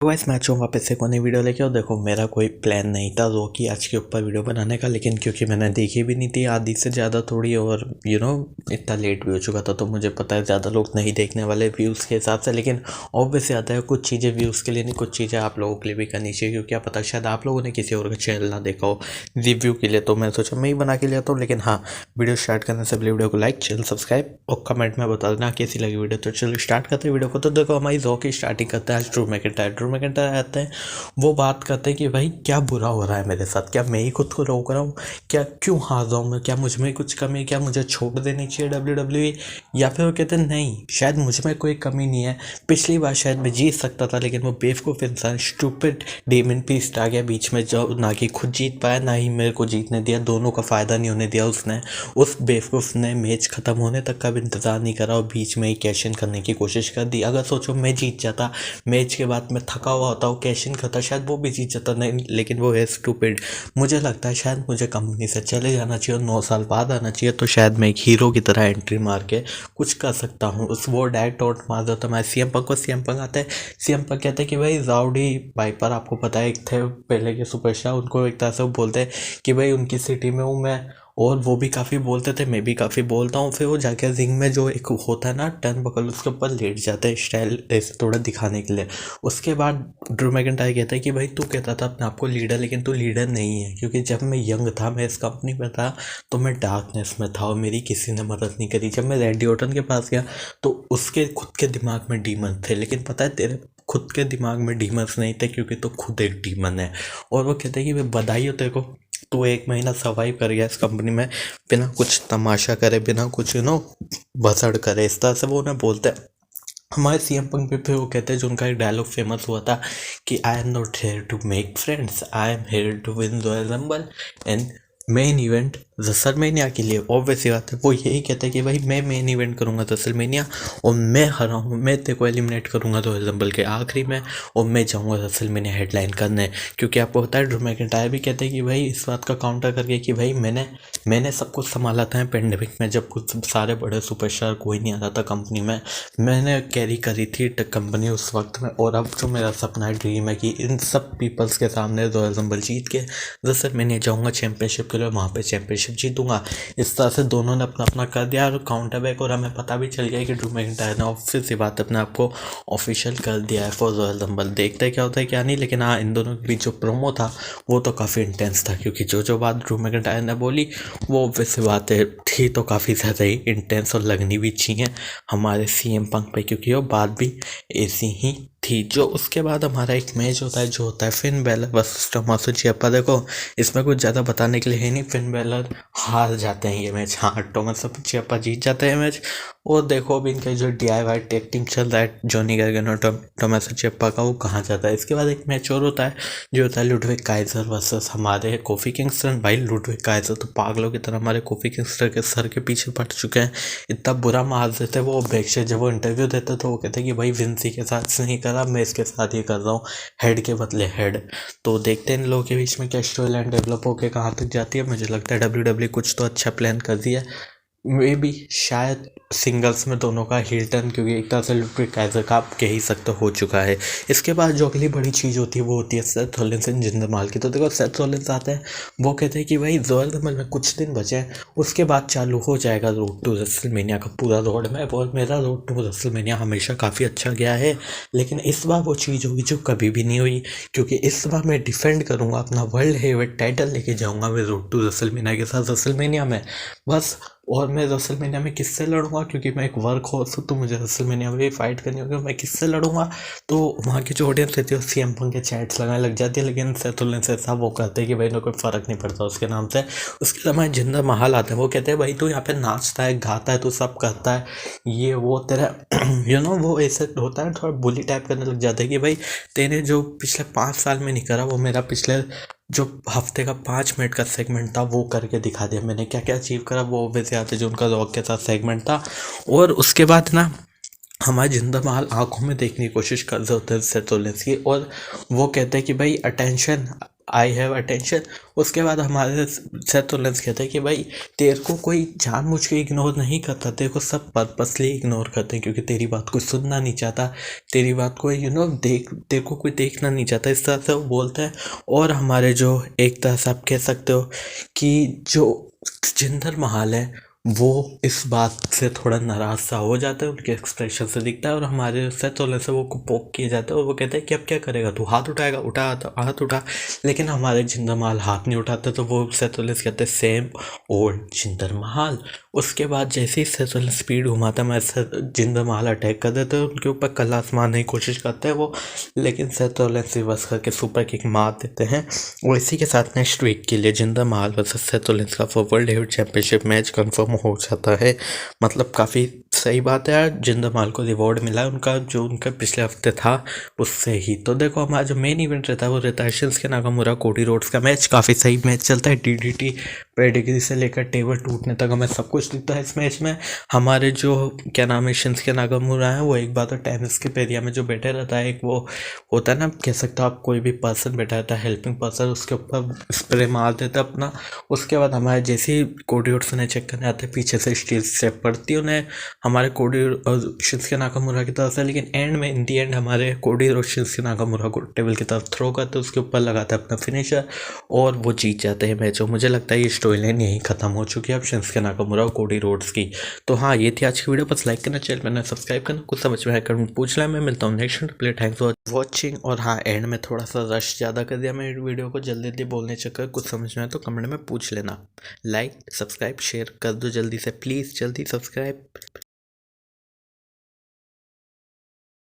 Vice मैं चाहूँ वापस से कोई वीडियो लेके और देखो मेरा कोई प्लान नहीं था रॉकी आज के ऊपर वीडियो बनाने का, लेकिन क्योंकि मैंने देखी भी नहीं थी आधी से ज़्यादा थोड़ी, और इतना लेट भी हो चुका था, तो मुझे पता है ज़्यादा लोग नहीं देखने वाले व्यूज़ के हिसाब से। लेकिन ऑब्वियस आता है कुछ चीज़ें व्यूज़ के लिए नहीं, कुछ चीज़ें आप लोगों के लिए भी करनी चाहिए, क्योंकि क्या पता शायद आप लोगों ने किसी और का चैनल ना देखा हो रिव्यू के लिए। तो मैं सोचा मैं ही बना के लिया हूँ। लेकिन हाँ, वीडियो स्टार्ट करने से पहले वीडियो को लाइक, चैनल सब्सक्राइब और कमेंट में बता देना कैसी लगी वीडियो। तो चलो स्टार्ट करते हैं वीडियो को। तो देखो हमारी रॉ की स्टार्टिंग करते हैं आज ड्रू मैकिंटायर आते हैं। वो बात करते हैं कि भाई क्या बुरा हो रहा है मेरे साथ, क्या मैं ही खुद को रोक रहा हूँ, क्या क्यों हार रहा हूँ मैं, क्या मुझ में कुछ कमी है, क्या मुझे छोड़ देनी चाहिए WWE। या फिर वो कहते हैं नहीं शायद मुझ में कोई कमी नहीं है, पिछली बार शायद मैं जीत सकता था, लेकिन वो बेवकूफ़ इंसान स्टूपिड डेमन पीस्ट आ गया बीच में, जो ना कि खुद जीत पाया ना ही मेरे को जीतने दिया, दोनों का फ़ायदा नहीं होने दिया उसने। उस बेवकूफ़ ने मैच ख़त्म होने तक का भी इंतज़ार नहीं करा और बीच में ही कैश इन करने की कोशिश कर दी। अगर सोचो मैं जीत जाता, मैच के बाद मैं थका हुआ होता, वो कैश इन करता, शायद वो भी जीत जाता। नहीं, लेकिन वो है स्टूपिड। मुझे लगता है शायद मुझे कंपनी से चले जाना चाहिए और 9 साल बाद आना चाहिए, तो शायद मैं एक हीरो की तरह एंट्री मार के कुछ कर सकता हूँ। उस वो डायरेक्ट आउट मार देता मैं सीएम पंक को। सीएम पंक आते हैं, सीएम पंक कहते हैं कि भाई राउडी वाइपर आपको पता है एक थे पहले के सुपरस्टार, उनको एक तरह से वो बोलते हैं कि भाई उनकी सिटी में हूँ मैं, और वो भी काफ़ी बोलते थे, मैं भी काफ़ी बोलता हूँ। फिर वो जाके रिंग में जो एक होता है ना टर्न बकल, उसके ऊपर लेट जाते हैं स्टाइल ऐसे थोड़ा दिखाने के लिए। उसके बाद ड्रू मैकिंटायर कहता है कि भाई तू कहता था अपने आप को लीडर, लेकिन तू लीडर नहीं है, क्योंकि जब मैं यंग था, मैं इस कंपनी में था, तो मैं डार्कनेस में था और मेरी किसी ने मदद नहीं करी। जब मैं रैंडी ऑर्टन के पास गया तो उसके खुद के दिमाग में डीमन थे, लेकिन पता है तेरे खुद के दिमाग में डीमंस नहीं थे, क्योंकि तो खुद एक डीमन है। और वो कहते हैं कि भाई बधाई हो तेरे को, तो 1 महीना सर्वाइव कर गया इस कंपनी में बिना कुछ तमाशा करे, बिना कुछ भसड़ करे, इस तरह से वो उन्हें बोलते हैं। हमारे सीएम पंक पे वो कहते हैं, जो उनका एक डायलॉग फेमस हुआ था कि I am not here to make friends, I am here to win Royal Rumble and main event WrestleMania के लिए। ऑब्वियसली बात है, वो यही कहते हैं कि भाई मैं मेन इवेंट करूंगा रसलमेनिया और मैं हराऊँ, मैं तेरे को एलिमिनेट करूंगा रॉयल रंबल के आखिरी में, और मैं जाऊंगा रसलमेनिया हेडलाइन करने। क्योंकि आपको पता है ड्रू मैकिंटायर भी कहते हैं कि भाई इस बात का काउंटर करके कि भाई मैंने सब कुछ संभाला था पेंडेमिक में, जब कुछ सारे बड़े सुपरस्टार कोई नहीं आता था कंपनी में, मैंने कैरी करी थी कंपनी उस वक्त में। और अब जो मेरा सपना ड्रीम है कि इन सब पीपल्स के सामने रॉयल रंबल जीत के रसलमेनिया जाऊंगा चैंपियनशिप के लिए, वहाँ पे चैंपियनशिप जीतूंगा। इस तरह से दोनों ने अपना अपना कर दिया और काउंटर बैक, और हमें पता भी चल गया कि ड्रू मैकिंटायर ने ऑफिस से बात अपने आप को ऑफिशियल कर दिया है फॉर रॉयल रंबल। देखते हैं क्या होता है क्या नहीं। लेकिन हाँ, इन दोनों के बीच जो प्रोमो था वो तो काफ़ी इंटेंस था, क्योंकि जो बात ड्रू मैकिंटायर ने बोली वो ऑब्वियस बात है थी तो काफ़ी ज़्यादा ही इंटेंस और लगनी भी चाहिए हमारे सीएम पंक पे, क्योंकि वो बात भी ऐसी ही थी। जो उसके बाद हमारा एक मैच होता है जो होता है फिन बैलर वर्सेस टोमासो चियाप्पा। देखो इसमें कुछ ज़्यादा बताने के लिए है नहीं, फिन बैलर हार जाते हैं ये मैच, हाँ टोमासो चियाप्पा जीत जाते हैं मैच। और देखो अभी इनका जो DIY टेक्टिंग चल रहा है जॉनी गार्गनो टोमासो चियाप्पा का, वो कहाँ जाता है। इसके बाद एक मैच और होता है जो होता है लुडविग काइजर वर्सेस हमारे कोफी किंगस्टन। भाई लुडविग काइजर तो पागलों की तरह हमारे कोफी किंगस्टन के सर के पीछे पड़ चुके हैं, इतना बुरा मार देते वो बैक। जब वो इंटरव्यू देते तो वो कहते कि भाई विंसी के साथ नहीं करा, मैं इसके साथ ही कर रहा हूँ, हेड के बदले हेड। तो देखते हैं इन लोगों के बीच में क्या स्टोरी लाइन डेवलप होकर कहाँ तक जाती है। मुझे लगता है WWE कुछ तो अच्छा प्लान कर दिया, मे बी शायद सिंगल्स में दोनों का हील टर्न, क्योंकि एक तरह से लुडविग काइजर का आप कह ही सकते हो चुका है। इसके बाद जो अगली बड़ी चीज़ होती है वो होती है सेथ रॉलिंस एंड जिंदर महल की। तो देखो सेथ रॉलिंस आते हैं, वो कहते हैं कि भाई रॉयल रंबल में कुछ दिन बचे हैं, उसके बाद चालू हो जाएगा रोड टू रेसलमेनिया का पूरा रोड मैप। और मेरा रोड टू रेसलमेनिया हमेशा काफ़ी अच्छा गया है, लेकिन इस बार वो चीज़ होगी जो कभी भी नहीं हुई, क्योंकि इस बार मैं डिफेंड करूँगा अपना वर्ल्ड हेवीवेट टाइटल, लेके जाऊँगा मैं रोड टू रेसलमेनिया के साथ रेसलमेनिया में बस। और मैं रेसलमेनिया में किससे लड़ूंगा, क्योंकि मैं एक वर्क हॉर्स हूँ, तो मुझे रेसलमेनिया में भी फाइट करनी होगी। मैं किससे लड़ूंगा, तो वहाँ की जो ऑडियंस रहती है सीएम पंक के चैट्स लगाने लग जाती है। लेकिन सेथ रॉलिंस ऐसा वो कहते हैं कि भाई ना कोई फ़र्क नहीं पड़ता उसके नाम से। उसके अलावा जिंदर महल आते हैं, वो कहते हैं भाई तू यहाँ पे नाचता है गाता है तू सब करता है, ये वो तेरा वो ऐसे होता है थोड़ा बुली टाइप करने लग जाता है कि भाई तेने जो पिछले 5 साल में नहीं करा वो मेरा पिछले जो हफ्ते का 5 मिनट का सेगमेंट था वो करके दिखा दिया मैंने। क्या क्या अचीव करा वो वैसे आते जो उनका रॉक के साथ सेगमेंट था। और उसके बाद ना हमारे जिंदा महल आंखों में देखने की कोशिश कर रहे होते हैं सेथ रॉलिंस की, और वो कहते हैं कि भाई अटेंशन आई हैव अटेंशन। उसके बाद हमारे सेथ रोलेंस कहते हैं कि भाई तेरे को कोई जानबूझ के इग्नोर नहीं करता, तेरे को सब पर्पसली इग्नोर करते हैं क्योंकि तेरी बात कोई सुनना नहीं चाहता, तेरी बात कोई तेरे को कोई देखना नहीं चाहता, इस तरह से वो बोलते हैं। और हमारे जो एक तरह से आप कह सकते हो कि जो जिंदर महाल है वो इस बात से थोड़ा नाराज सा हो जाता है, उनके एक्सप्रेशन से दिखता है। और हमारे सेथ रोलेंस से वो पोक किया जाता है और वो कहते हैं कि अब क्या करेगा तू, हाथ उठाएगा, उठा हाथ उठा। लेकिन हमारे जिंदर महाल हाथ नहीं उठाते, तो वो सेथ रोलेंस कहते हैं सेम ओल्ड जिंदर महाल। उसके बाद जैसे ही सेथ रोलेंस स्पीड घुमाता है, मैं जिंदर महाल अटैक कर देते हैं, उनके ऊपर कलास मारने की कोशिश करते हैं वो, लेकिन सेथ रोलेंस रिवर्स करके सुपर किक मार देते हैं। और इसी के साथ नेक्स्ट वीक के लिए जिंदर महाल वर्सेस सेथ रोलेंस का world heavyweight championship match confirm हो जाता है। मतलब काफ़ी सही बात है यार, जिंदर महाल को रिवॉर्ड मिला है उनका जो उनका पिछले हफ्ते था उससे ही। तो देखो हमारा जो मेन इवेंट रहता है वो रहता है शिंसुके नाकामुरा कोडी रोड्स का मैच। काफ़ी सही मैच चलता है, डीडीटी पेडिग्री से लेकर टेबल टूटने तक हमें सब कुछ दिखता है इस मैच में। हमारे जो क्या नाम है शिंसुके नाकामुरा है वो एक बार तो टेनिस के एरिया में जो बैठे रहता है, एक वो होता है ना, कह सकते हो आप, कोई भी पर्सन बैठा रहता है हेल्पिंग पर्सन, उसके ऊपर स्प्रे मार देता है अपना। उसके बाद हमारे जैसे ही कोडी रोड्स उन्हें चेक करने आते हैं, पीछे से स्टील स्टेप पड़ती है उन्हें हमारे कोडी और शिंसुके नाकामुरा की तरफ से, लेकिन एंड में इन दी एंड हमारे कोडी और शिंसुके नाकामुरा को टेबल की तरफ थ्रो करते हैं, उसके ऊपर लगाता है अपना फिनिशर और वो जीत जाते हैं मैच। और मुझे लगता है ये स्टोरी लाइन यहीं खत्म हो चुकी है अब शिंसुके नाकामुरा और कोडी रोड्स की। तो हाँ, ये थी आज की वीडियो, बस लाइक करना, चैनल पर सब्सक्राइब करना, कुछ समझ में आकर पूछ लें। मैं मिलता हूँ next play, thanks for watching. और हाँ, एंड में थोड़ा सा रश ज़्यादा कर दिया मैं वीडियो को, जल्दी जल्दी बोलने चक्कर, कुछ समझ में आए तो कमेंट में पूछ लेना। लाइक सब्सक्राइब शेयर कर दो जल्दी से, प्लीज़ जल्दी सब्सक्राइब।